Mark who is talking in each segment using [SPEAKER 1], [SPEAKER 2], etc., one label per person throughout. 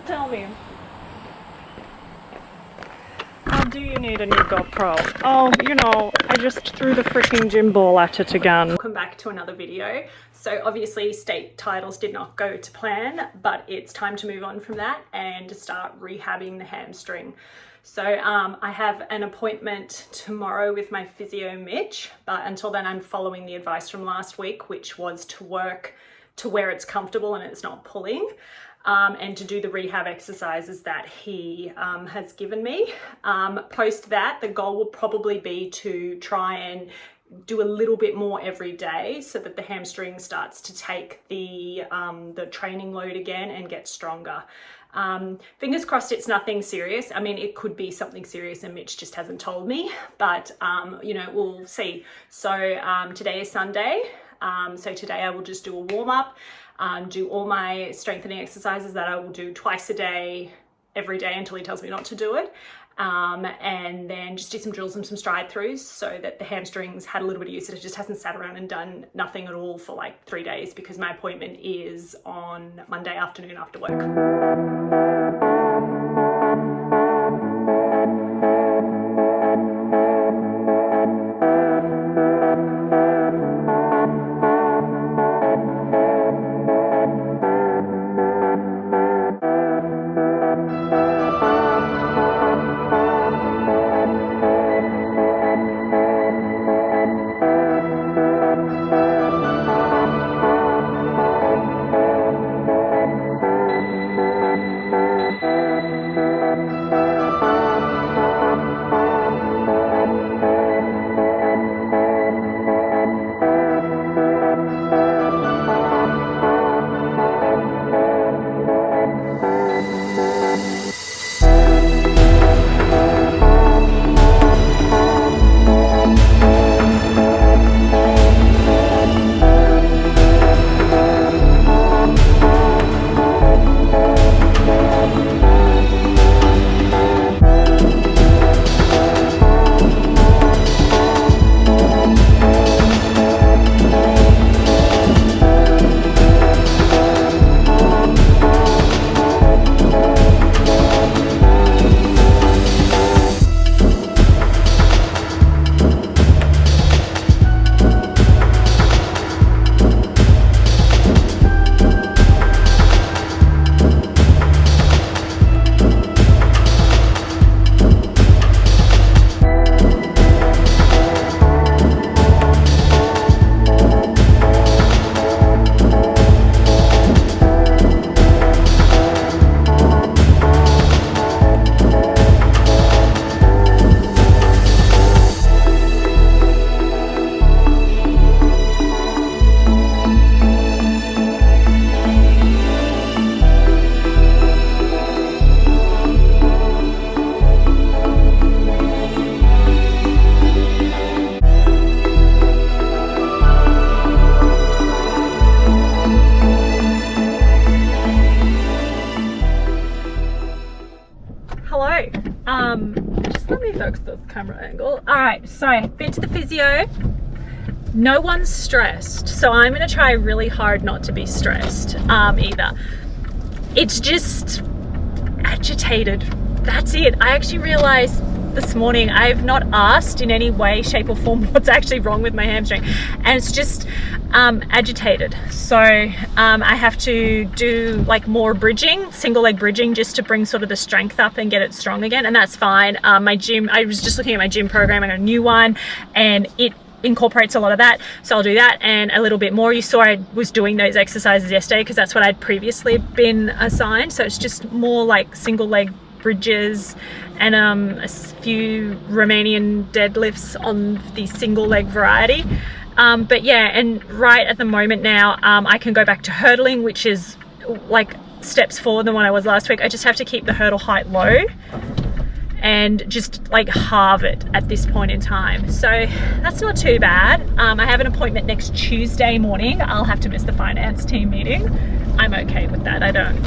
[SPEAKER 1] Tell me. How do you need a new GoPro? Oh, you know, I just threw the freaking gym ball at it again. Welcome back to another video. So obviously state titles did not go to plan, but it's time to move on from that and start rehabbing the hamstring. So I have an appointment tomorrow with my physio Mitch, but until then I'm following the advice from last week, which was to work to where it's comfortable and it's not pulling. And to do the rehab exercises that he has given me. Post that, the goal will probably be to try and do a little bit more every day so that the hamstring starts to take the training load again and get stronger. Fingers crossed it's nothing serious. I mean, it could be something serious and Mitch just hasn't told me, but you know, we'll see. So today is Sunday. So today I will just do a warm up. Do all my strengthening exercises that I will do twice a day, every day until he tells me not to do it. And then just do some drills and some stride throughs so that the hamstrings had a little bit of use. It just hasn't sat around and done nothing at all for like 3 days because my appointment is on Monday afternoon after work. Just let me focus the camera angle. All right, so been to the physio. No one's stressed, so I'm gonna try really hard not to be stressed either. It's just agitated. That's it. I actually realized this morning I've not asked in any way, shape or form what's actually wrong with my hamstring, and it's just agitated. So I have to do like more bridging, single leg bridging, just to bring sort of the strength up and get it strong again, and that's fine. My gym, I was just looking at my gym program. I got a new one and it incorporates a lot of that, so I'll do that and a little bit more. You saw I was doing those exercises yesterday because that's what I'd previously been assigned, so it's just more like single leg bridges and a few Romanian deadlifts on the single leg variety. But yeah, and right at the moment now I can go back to hurdling, which is like steps forward than what I was last week. I just have to keep the hurdle height low and just like halve it at this point in time, so that's not too bad. I have an appointment next Tuesday morning. I'll have to miss the finance team meeting. I'm okay with that. I don't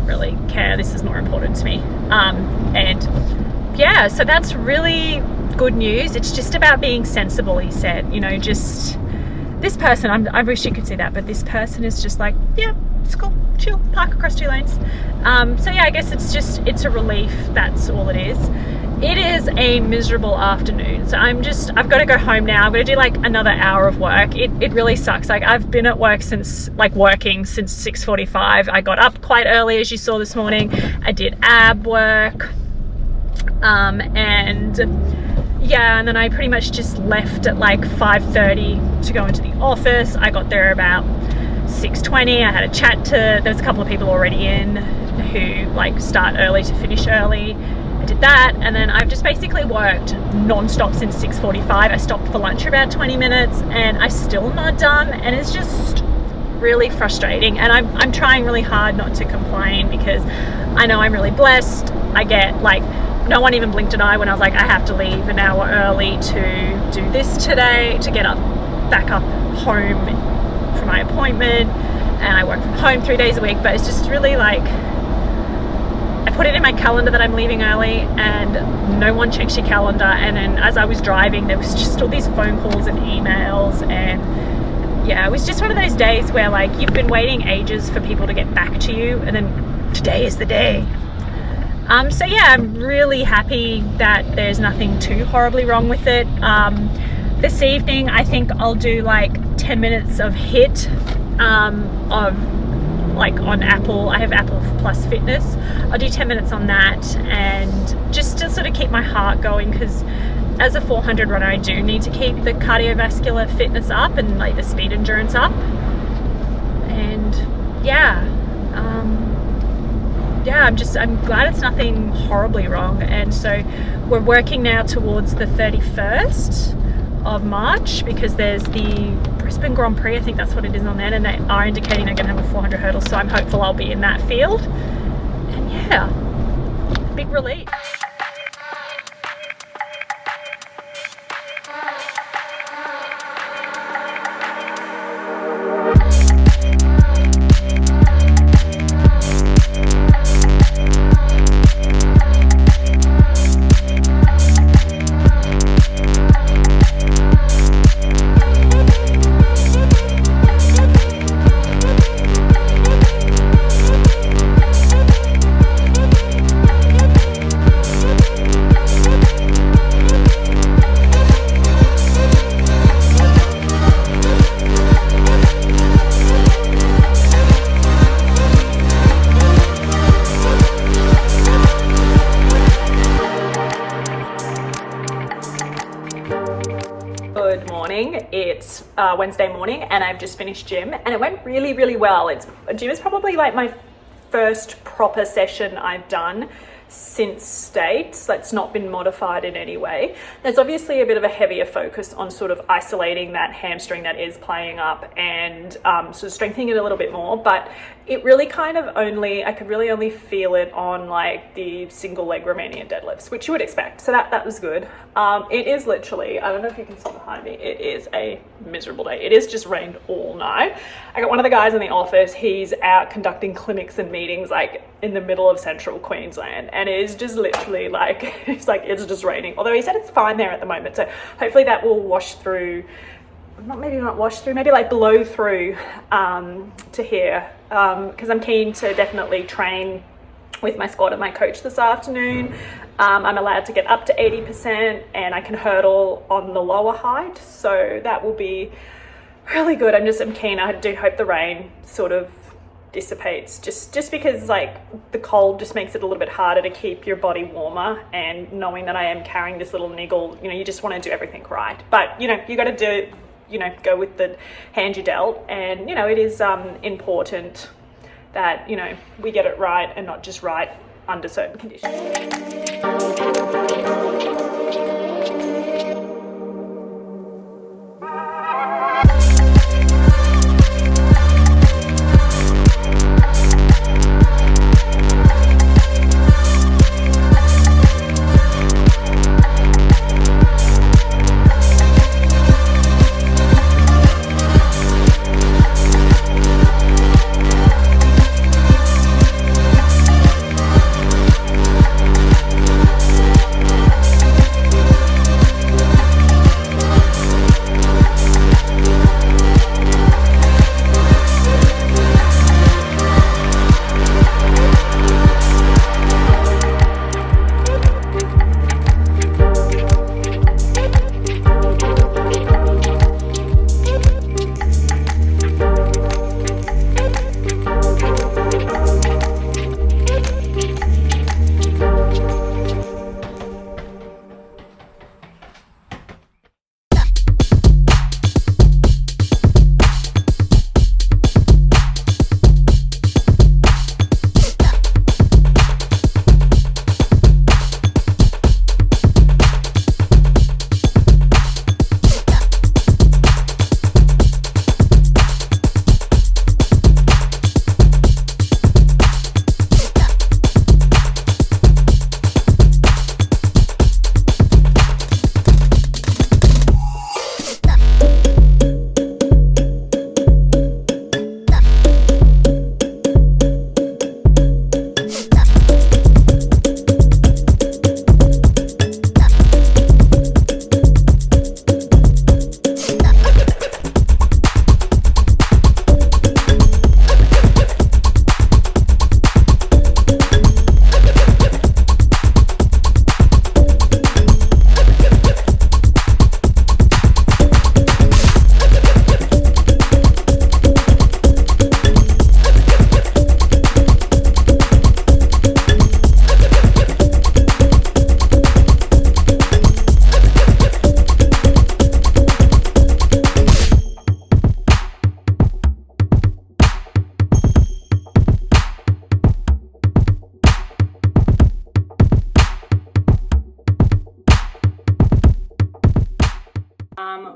[SPEAKER 1] really care. This is more important to me. And yeah, so that's really good news. It's just about being sensible, he said, you know, just this person, I wish you could see that, but this person is just like, yeah, it's cool, chill, park across 2 lanes. So yeah, I guess it's a relief. That's all it is. It is a miserable afternoon, so I've got to go home now. I'm going to do like another hour of work. It really sucks. Like, I've been at work working since 6:45. I got up quite early, as you saw this morning. I did ab work, and yeah, and then I pretty much just left at like 5:30 to go into the office. I got there about 6:20. I had a chat there was a couple of people already in who like start early to finish early. I did that, and then I've just basically worked non-stop since 6:45. I stopped for lunch for about 20 minutes and I'm still not done, and it's just really frustrating. And I'm trying really hard not to complain, because I know I'm really blessed. I get like, no one even blinked an eye when I was like, I have to leave an hour early to do this today, to get back up home for my appointment. And I work from home 3 days a week, but it's just really like, I put it in my calendar that I'm leaving early, and no one checks your calendar. And then as I was driving, there was just all these phone calls and emails, and yeah, it was just one of those days where like, you've been waiting ages for people to get back to you, and then today is the day. So yeah, I'm really happy that there's nothing too horribly wrong with it. This evening, I think I'll do like 10 minutes of HIIT, like on Apple. I have Apple Plus Fitness. I'll do 10 minutes on that, and just to sort of keep my heart going, because as a 400 runner, I do need to keep the cardiovascular fitness up and like the speed endurance up. And yeah, I'm glad it's nothing horribly wrong. And so we're working now towards the 31st of March, because there's the Brisbane Grand Prix, I think that's what it is on there, and they are indicating they're going to have a 400 hurdle, so I'm hopeful I'll be in that field. And yeah, big relief. It's Wednesday morning, and I've just finished gym, and it went really, really well. Gym is probably like my first proper session I've done since States that's not been modified in any way. There's obviously a bit of a heavier focus on sort of isolating that hamstring that is playing up, and sort of strengthening it a little bit more, but it really kind of I could really only feel it on like the single leg Romanian deadlifts, which you would expect. So that was good. It is literally, I don't know if you can see behind me, it is a miserable day. It has just rained all night. I got one of the guys in the office, he's out conducting clinics and meetings like in the middle of central Queensland, and it is just literally like, it's just raining. Although he said it's fine there at the moment, so hopefully that will wash through, maybe not wash through, maybe like blow through to here, because I'm keen to definitely train with my squad and my coach this afternoon. I'm allowed to get up to 80%, and I can hurdle on the lower height, so that will be really good. I'm keen. I do hope the rain sort of dissipates, just because like the cold just makes it a little bit harder to keep your body warmer, and knowing that I am carrying this little niggle, you just want to do everything right, but you got to do, go with the hand you dealt. And it is important that we get it right, and not just right under certain conditions.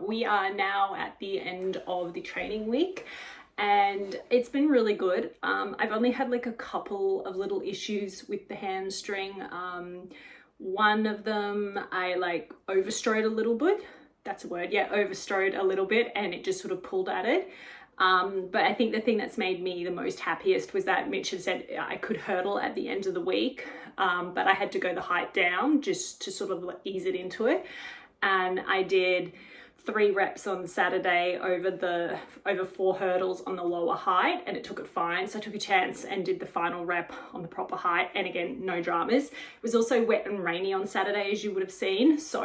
[SPEAKER 1] We are now at the end of the training week and it's been really good. I've only had like a couple of little issues with the hamstring. One of them I like overstrode a little bit. That's a word, yeah, overstrode a little bit and it just sort of pulled at it. But I think the thing that's made me the most happiest was that Mitch had said I could hurdle at the end of the week, but I had to go the height down just to sort of ease it into it. And I did 3 reps on Saturday over 4 hurdles on the lower height, and it took it fine. So I took a chance and did the final rep on the proper height, and again, no dramas. It was also wet and rainy on Saturday, as you would have seen. So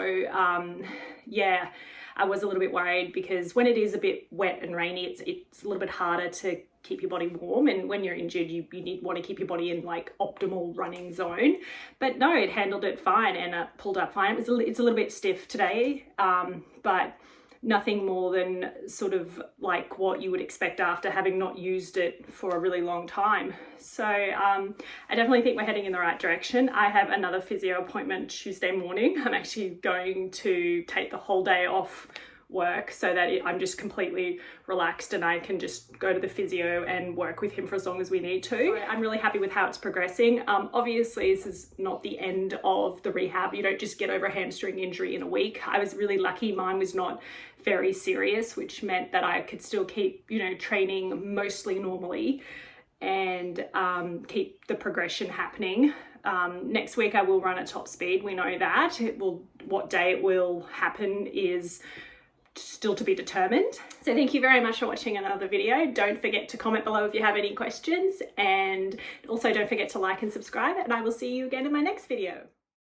[SPEAKER 1] yeah, I was a little bit worried because when it is a bit wet and rainy, it's a little bit harder to keep your body warm, and when you're injured you want to keep your body in like optimal running zone. But no, it handled it fine and pulled up fine. It's a little bit stiff today, but nothing more than sort of like what you would expect after having not used it for a really long time. So I definitely think we're heading in the right direction. I have another physio appointment Tuesday morning. I'm actually going to take the whole day off work so that I'm just completely relaxed and I can just go to the physio and work with him for as long as we need to. So I'm really happy with how it's progressing. Obviously this is not the end of the rehab. You don't just get over a hamstring injury in a week. I was really lucky. Mine was not very serious, which meant that I could still keep, you know, training mostly normally and keep the progression happening. Next week I will run at top speed. We know that. What day it will happen is still to be determined. So thank you very much for watching another video. Don't forget to comment below if you have any questions, and also don't forget to like and subscribe, and I will see you again in my next video.